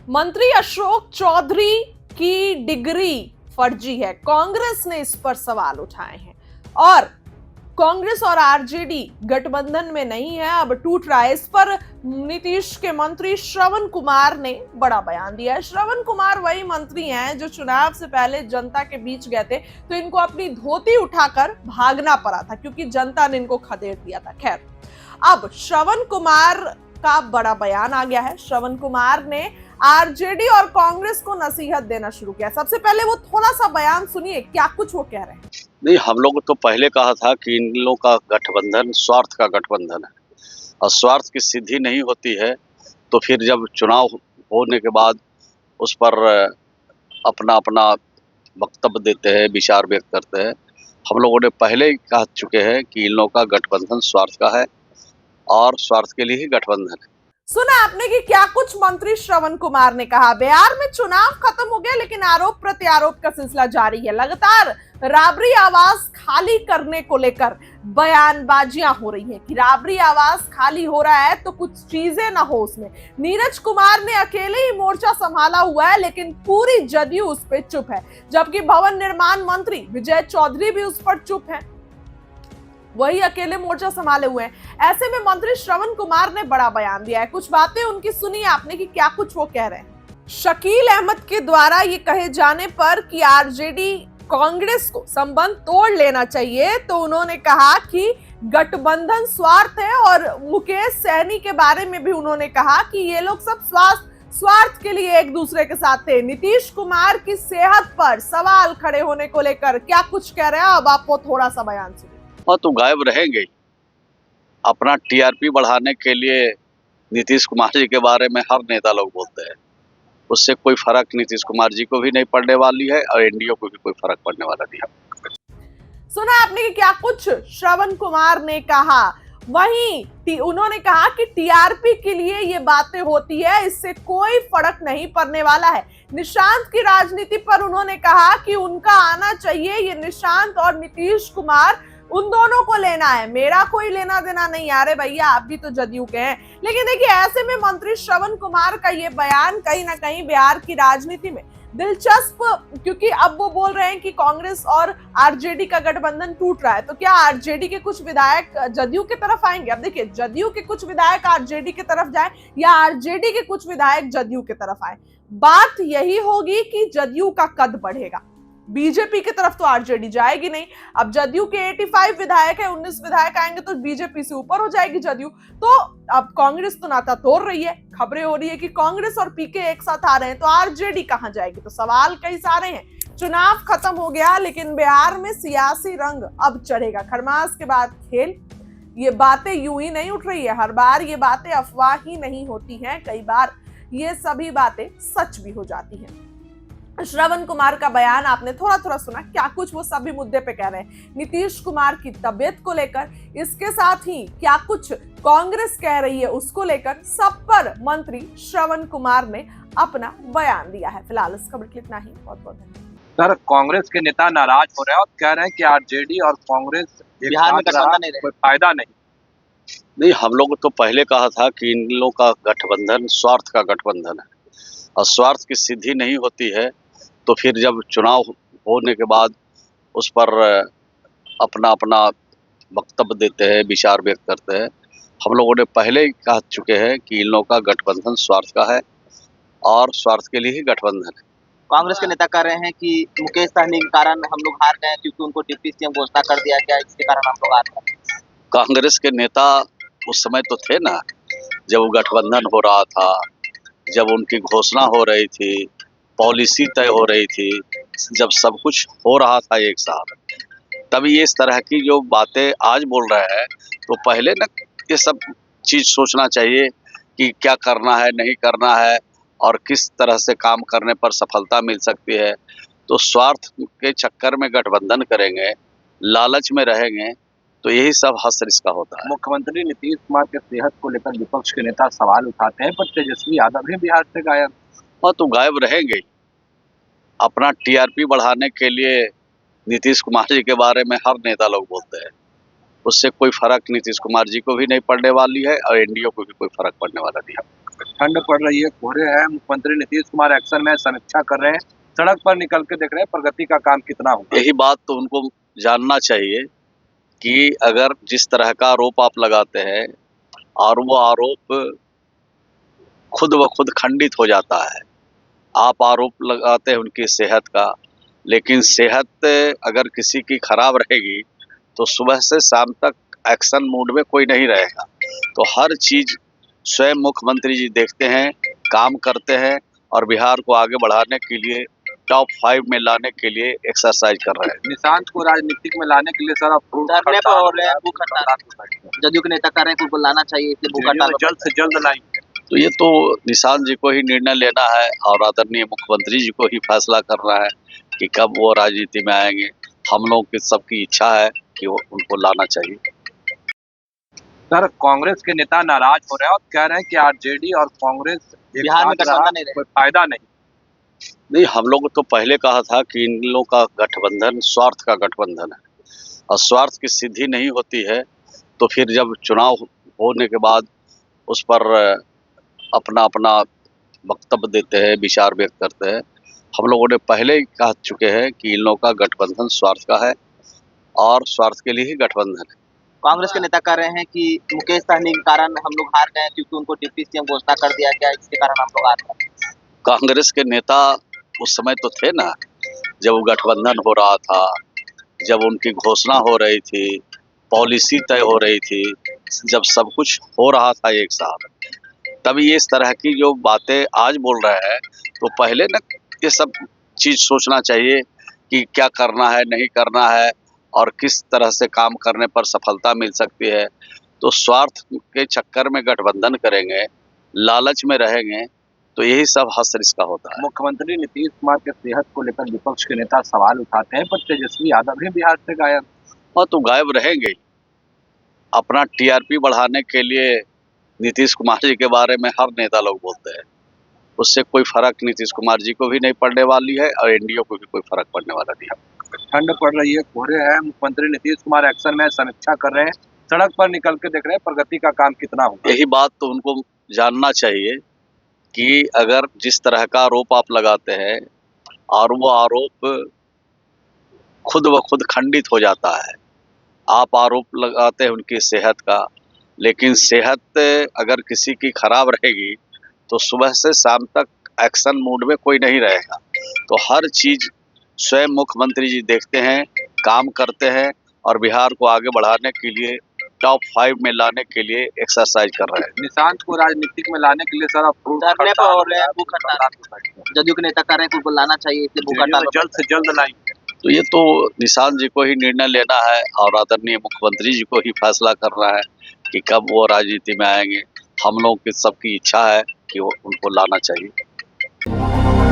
मंत्री अशोक चौधरी की डिग्री फर्जी है, कांग्रेस ने इस पर सवाल उठाए हैं। और कांग्रेस और आरजेडी गठबंधन में नहीं है, अब टूट रहा है। इस पर नीतीश के मंत्री श्रवण कुमार ने बड़ा बयान दिया है। श्रवण कुमार वही मंत्री हैं जो चुनाव से पहले जनता के बीच गए थे तो इनको अपनी धोती उठाकर भागना पड़ा था क्योंकि जनता ने इनको खदेड़ दिया था। खैर, अब श्रवण कुमार का बड़ा बयान आ गया है। श्रवण कुमार ने आरजेडी और कांग्रेस को नसीहत देना शुरू किया। सबसे पहले वो थोड़ा सा बयान सुनिए, क्या कुछ वो कह रहे हैं। नहीं, हम लोग तो पहले कहा था कि इन लोगों का गठबंधन स्वार्थ का गठबंधन है और स्वार्थ की सिद्धि नहीं होती है तो फिर जब चुनाव होने के बाद उस पर अपना अपना वक्तव्य देते हैं, विचार व्यक्त करते हैं। हम लोगों ने पहले ही कह चुके हैं कि इन लोगों का गठबंधन स्वार्थ का है और स्वार्थ के लिए ही गठबंधन है। सुना आपने कि क्या कुछ मंत्री श्रवण कुमार ने कहा। बिहार में चुनाव खत्म हो गया लेकिन आरोप प्रत्यारोप का सिलसिला जारी है। लगातार राबरी आवास खाली करने को लेकर बयानबाजियां हो रही हैं कि राबरी आवास खाली हो रहा है तो कुछ चीजें ना हो उसमें। नीरज कुमार ने अकेले ही मोर्चा संभाला हुआ है लेकिन पूरी जदयू उस पर चुप है, जबकि भवन निर्माण मंत्री विजय चौधरी भी उस पर चुप है, वही अकेले मोर्चा संभाले हुए हैं। ऐसे में मंत्री श्रवण कुमार ने बड़ा बयान दिया है। कुछ बातें उनकी सुनी आपने कि क्या कुछ वो कह रहे हैं। शकील अहमद के द्वारा ये कहे जाने पर कि आरजेडी कांग्रेस को संबंध तोड़ लेना चाहिए तो उन्होंने कहा कि गठबंधन स्वार्थ है। और मुकेश सहनी के बारे में भी उन्होंने कहा कि ये लोग सब स्वार्थ के लिए एक दूसरे के साथ थे। नीतीश कुमार की सेहत पर सवाल खड़े होने को लेकर क्या कुछ कह रहे हैं, अब आपको थोड़ा सा बयान सुनिए। और तो गायब रहेंगे ही। अपना टीआरपी बढ़ाने के लिए नीतीश कुमार जी के बारे में हर नेता लोग बोलते हैं, उससे कोई फर्क नीतीश कुमार जी को भी नहीं पड़ने वाली है और एनडीए को भी कोई फर्क पड़ने वाला नहीं है। सुना आपने कि क्या कुछ श्रवण कुमार ने कहा। वहीं उन्होंने कहा कि टीआरपी के लिए ये बातें होती है, इससे कोई फर्क नहीं पड़ने वाला है। निशांत की राजनीति पर उन्होंने कहा कि उनका आना चाहिए, ये निशांत और नीतीश कुमार उन दोनों को लेना है, मेरा कोई लेना देना नहीं। यारे भैया, आप भी तो जदयू के हैं। लेकिन देखिए, ऐसे में मंत्री श्रवण कुमार का ये बयान कहीं ना कहीं बिहार की राजनीति में दिलचस्प, क्योंकि अब वो बोल रहे हैं कि कांग्रेस और आरजेडी का गठबंधन टूट रहा है तो क्या आरजेडी के कुछ विधायक जदयू की तरफ आएंगे। अब देखिए, जदयू के कुछ विधायक आरजेडी की तरफ जाए या आरजेडी के कुछ विधायक जदयू की तरफ आए, बात यही होगी कि जदयू का कद बढ़ेगा। बीजेपी की तरफ तो आरजेडी जाएगी नहीं। अब जदयू के 85 विधायक है, 19 विधायक आएंगे तो बीजेपी से ऊपर हो जाएगी जदयू। तो अब कांग्रेस तो नाता तोड़ रही है। खबरें हो रही है कि कांग्रेस और पीके एक साथ आ रहे हैं तो आरजेडी कहां जाएगी। तो सवाल कई सारे हैं। चुनाव खत्म हो गया लेकिन बिहार में सियासी रंग अब चढ़ेगा। खरमास के बाद खेल, ये बातें यूं ही नहीं उठ रही है। हर बार ये बातें अफवाह ही नहीं होती हैं, कई बार ये सभी बातें सच भी हो जाती हैं। श्रवण कुमार का बयान आपने थोड़ा थोड़ा सुना, क्या कुछ वो सभी मुद्दे पे कह रहे हैं। नीतीश कुमार की तबीयत को लेकर, इसके साथ ही क्या कुछ कांग्रेस कह रही है उसको लेकर, सब पर मंत्री श्रवण कुमार ने अपना बयान दिया है। फिलहाल इस खबर के इतना ही। बहुत बहुत धन्यवाद। सर, कांग्रेस के नेता नाराज हो रहे हैं और कह रहे हैं कि आरजेडी और कांग्रेस बिहार में गठबंधन नहीं, कोई फायदा नहीं, हम लोग तो पहले कहा था कि इन लोगों का गठबंधन स्वार्थ का गठबंधन है और स्वार्थ की सिद्धि नहीं होती है तो फिर जब चुनाव होने के बाद उस पर अपना अपना वक्तव्य देते हैं, विचार व्यक्त करते हैं। हम लोगों ने पहले ही कह चुके हैं कि इन लोगों का गठबंधन स्वार्थ का है और स्वार्थ के लिए ही गठबंधन है। कांग्रेस के नेता कह रहे हैं कि मुकेश सहनी के कारण हम लोग हार गए क्योंकि उनको डिप्टी सीएम घोषणा कर दिया गया, इसके कारण हम लोग हार गए। कांग्रेस के नेता उस समय तो थे ना, जब वो गठबंधन हो रहा था, जब उनकी घोषणा हो रही थी, पॉलिसी तय हो रही थी, जब सब कुछ हो रहा था एक साथ, तभी इस तरह की जो बातें आज बोल रहे हैं तो पहले ना ये सब चीज़ सोचना चाहिए कि क्या करना है, नहीं करना है और किस तरह से काम करने पर सफलता मिल सकती है। तो स्वार्थ के चक्कर में गठबंधन करेंगे, लालच में रहेंगे तो यही सब हश्र इसका होता है। मुख्यमंत्री नीतीश कुमार के सेहत को लेकर विपक्ष के नेता सवाल उठाते हैं, पर तेजस्वी यादव भी बिहार से गायब। और तो गायब रहेंगे ही। अपना टीआरपी बढ़ाने के लिए नीतीश कुमार जी के बारे में हर नेता लोग बोलते हैं, उससे कोई फर्क नीतीश कुमार जी को भी नहीं पड़ने वाली है और एनडीए को भी कोई फर्क पड़ने वाला नहीं है। ठंड पड़ रही है, कोहरे हैं, मुख्यमंत्री नीतीश कुमार एक्शन में समीक्षा कर रहे हैं, सड़क पर निकल के देख रहे हैं प्रगति का काम कितना हुआ। यही बात तो उनको जानना चाहिए कि अगर जिस तरह का आरोप आप लगाते हैं और वो आरोप खुद ब खुद खंडित हो जाता है। आप आरोप लगाते हैं उनकी सेहत का, लेकिन सेहत अगर किसी की खराब रहेगी तो सुबह से शाम तक एक्शन मूड में कोई नहीं रहेगा। तो हर चीज स्वयं मुख्यमंत्री जी देखते हैं, काम करते हैं और बिहार को आगे बढ़ाने के लिए टॉप 5 में लाने के लिए एक्सरसाइज कर रहे हैं। निशांत को राजनीतिक में लाने के लिए सर आप धरने पर हो रहे हैं, भूख हड़ताल जदयू के नेता कर रहे हैं, उनको लाना चाहिए, इसलिए भूख हड़ताल जल्द से जल्द लाएंगे। तो ये तो निशांत जी को ही निर्णय लेना है और आदरणीय मुख्यमंत्री जी को ही फैसला करना है कि कब वो राजनीति में आएंगे। हम लोग की सबकी इच्छा है कि वो उनको लाना चाहिए। सर कांग्रेस के नेता नाराज हो रहे हैं और कह रहे हैं कि आरजेडी और कांग्रेस बिहार में गठबंधन नहीं कोई फायदा नहीं। हम लोग तो पहले कहा था कि इन लोगों का गठबंधन स्वार्थ का गठबंधन है और स्वार्थ की सिद्धि नहीं होती है तो फिर जब चुनाव होने के बाद उस पर अपना अपना वक्तव्य देते हैं, विचार व्यक्त करते हैं। हम लोगों ने पहले ही कह चुके हैं कि इन लोगों का गठबंधन स्वार्थ का है और स्वार्थ के लिए ही गठबंधन है। कांग्रेस के नेता कह रहे हैं कि मुकेश सहनी के कारण हम लोग हार गए क्योंकि उनको डिप्टी सीएम घोषणा कर दिया गया, इसके कारण हम लोग हार गए। कांग्रेस के नेता उस समय तो थे ना जब वो गठबंधन हो रहा था, जब उनकी घोषणा हो रही थी, पॉलिसी तय हो रही थी, जब सब कुछ हो रहा था एक साथ, तभी इस तरह की जो बातें आज बोल रहे हैं तो पहले ना ये सब चीज़ सोचना चाहिए कि क्या करना है, नहीं करना है और किस तरह से काम करने पर सफलता मिल सकती है। तो स्वार्थ के चक्कर में गठबंधन करेंगे, लालच में रहेंगे तो यही सब हश्र इसका होता है। मुख्यमंत्री नीतीश कुमार के सेहत को लेकर विपक्ष के नेता सवाल उठाते हैं, पर तेजस्वी यादव भी बिहार से गायब। और तो गायब रहेंगे ही। अपना टीआरपी बढ़ाने के लिए नीतीश कुमार जी के बारे में हर नेता लोग बोलते हैं, उससे कोई फर्क नीतीश कुमार जी को भी नहीं पड़ने वाली है और एनडीए को भी कोई फर्क पड़ने वाला नहीं है। ठंड पड़ रही है, कोहरे हैं, मुख्यमंत्री नीतीश कुमार एक्शन में समीक्षा कर रहे हैं, सड़क पर निकल के देख रहे हैं प्रगति का काम कितना हुआ। यही बात तो उनको जानना चाहिए कि अगर जिस तरह का आरोप आप लगाते हैं और वो आरोप खुद ब खुद खंडित हो जाता है। आप आरोप लगाते हैं उनकी सेहत का, लेकिन सेहत अगर किसी की खराब रहेगी तो सुबह से शाम तक एक्शन मूड में कोई नहीं रहेगा। तो हर चीज स्वयं मुख्यमंत्री जी देखते हैं, काम करते हैं और बिहार को आगे बढ़ाने के लिए टॉप 5 में लाने के लिए एक्सरसाइज कर रहे हैं। निशांत को राजनीतिक में लाने के लिए सर आप धरने पर हो रहे हैं, भूख हड़ताल जदयू के नेता कर रहे हैं, उनको लाना चाहिए, इसलिए भूख हड़ताल जल्द से जल्द लाएंगे। तो ये तो निशांत जी को ही निर्णय लेना है और आदरणीय मुख्यमंत्री जी को ही फैसला करना है कि कब वो राजनीति में आएंगे। हम लोग की सबकी इच्छा है कि वो उनको लाना चाहिए।